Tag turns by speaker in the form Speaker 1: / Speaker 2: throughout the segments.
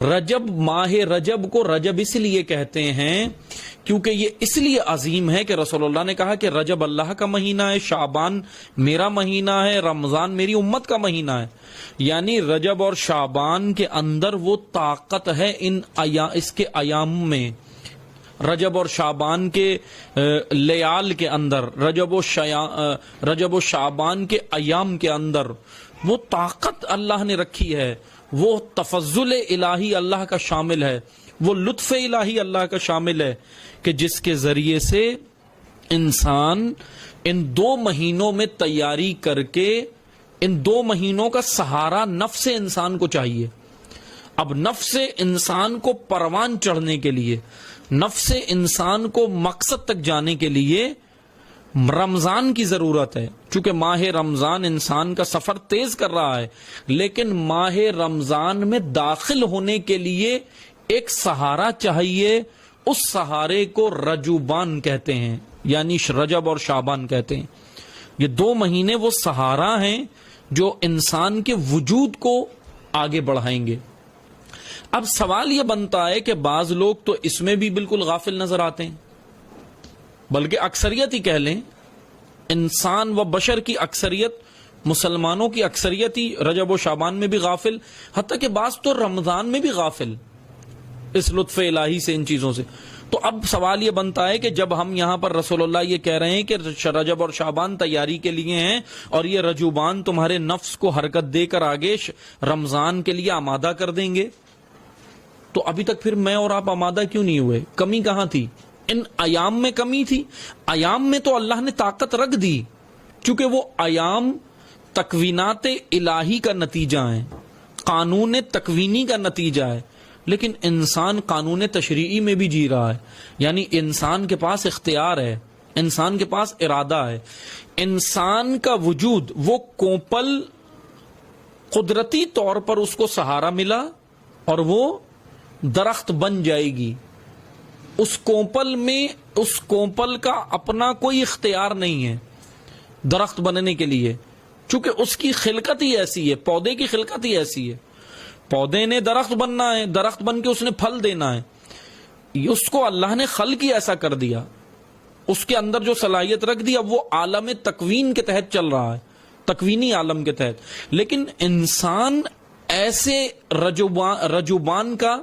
Speaker 1: رجب، ماہ رجب کو رجب اس لیے کہتے ہیں کیونکہ یہ اس لیے عظیم ہے کہ رسول اللہ نے کہا کہ رجب اللہ کا مہینہ ہے، شعبان میرا مہینہ ہے، رمضان میری امت کا مہینہ ہے. یعنی رجب اور شعبان کے اندر وہ طاقت ہے اس کے ایام میں، رجب اور شعبان کے لیال کے اندر، رجب و شعبان کے ایام کے اندر وہ طاقت اللہ نے رکھی ہے، وہ تفضل الہی اللہ کا شامل ہے، وہ لطف الہی اللہ کا شامل ہے کہ جس کے ذریعے سے انسان ان 2 مہینوں میں تیاری کر کے، ان 2 مہینوں کا سہارا نفس انسان کو چاہیے. اب نفس انسان کو پروان چڑھنے کے لیے، نفس انسان کو مقصد تک جانے کے لیے رمضان کی ضرورت ہے. چونکہ ماہ رمضان انسان کا سفر تیز کر رہا ہے، لیکن ماہ رمضان میں داخل ہونے کے لیے ایک سہارا چاہیے. اس سہارے کو رجوبان کہتے ہیں، یعنی رجب اور شعبان کہتے ہیں. یہ 2 مہینے وہ سہارا ہیں جو انسان کے وجود کو آگے بڑھائیں گے. اب سوال یہ بنتا ہے کہ بعض لوگ تو اس میں بھی بالکل غافل نظر آتے ہیں، بلکہ اکثریت ہی کہہ لیں، انسان و بشر کی اکثریت، مسلمانوں کی اکثریت ہی رجب و شعبان میں بھی غافل، حتیٰ کہ بعض تو رمضان میں بھی غافل اس لطف الہی سے، ان چیزوں سے. تو اب سوال یہ بنتا ہے کہ جب ہم یہاں پر رسول اللہ یہ کہہ رہے ہیں کہ رجب اور شعبان تیاری کے لیے ہیں اور یہ رجوبان تمہارے نفس کو حرکت دے کر آگے رمضان کے لیے آمادہ کر دیں گے، تو ابھی تک پھر میں اور آپ آمادہ کیوں نہیں ہوئے؟ کمی کہاں تھی؟ ان ایام میں کمی تھی. ایام میں تو اللہ نے طاقت رکھ دی، چونکہ وہ ایام تکوینات الہی کا نتیجہ ہیں، قانون تکوینی کا نتیجہ ہے. لیکن انسان قانون تشریعی میں بھی جی رہا ہے، یعنی انسان کے پاس اختیار ہے، انسان کے پاس ارادہ ہے. انسان کا وجود، وہ کوپل قدرتی طور پر اس کو سہارا ملا اور وہ درخت بن جائے گی. اس کوپل کا اپنا کوئی اختیار نہیں ہے درخت بننے کے لیے، چونکہ اس کی خلقت ہی ایسی ہے، پودے کی خلقت ہی ایسی ہے. پودے نے درخت بننا ہے، درخت بن کے اس نے پھل دینا ہے. اس کو اللہ نے خلق ہی ایسا کر دیا، اس کے اندر جو صلاحیت رکھ دی، اب وہ عالم تکوین کے تحت چل رہا ہے، تکوینی عالم کے تحت. لیکن انسان ایسے رجوبان کا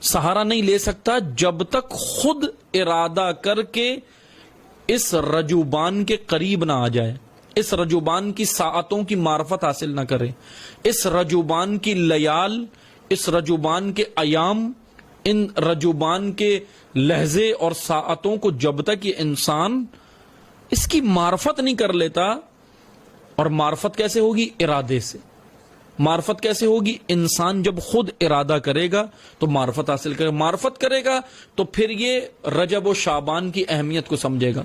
Speaker 1: سہارا نہیں لے سکتا جب تک خود ارادہ کر کے اس رجوبان کے قریب نہ آ جائے، اس رجوبان کی ساعتوں کی معرفت حاصل نہ کرے، اس رجوبان کی لیال، اس رجوبان کے ایام، ان رجوبان کے لحظے اور ساعتوں کو جب تک یہ انسان اس کی معرفت نہیں کر لیتا. اور معرفت کیسے ہوگی؟ ارادے سے. معرفت کیسے ہوگی؟ انسان جب خود ارادہ کرے گا تو معرفت حاصل کرے گا. معرفت کرے گا تو پھر یہ رجب و شعبان کی اہمیت کو سمجھے گا.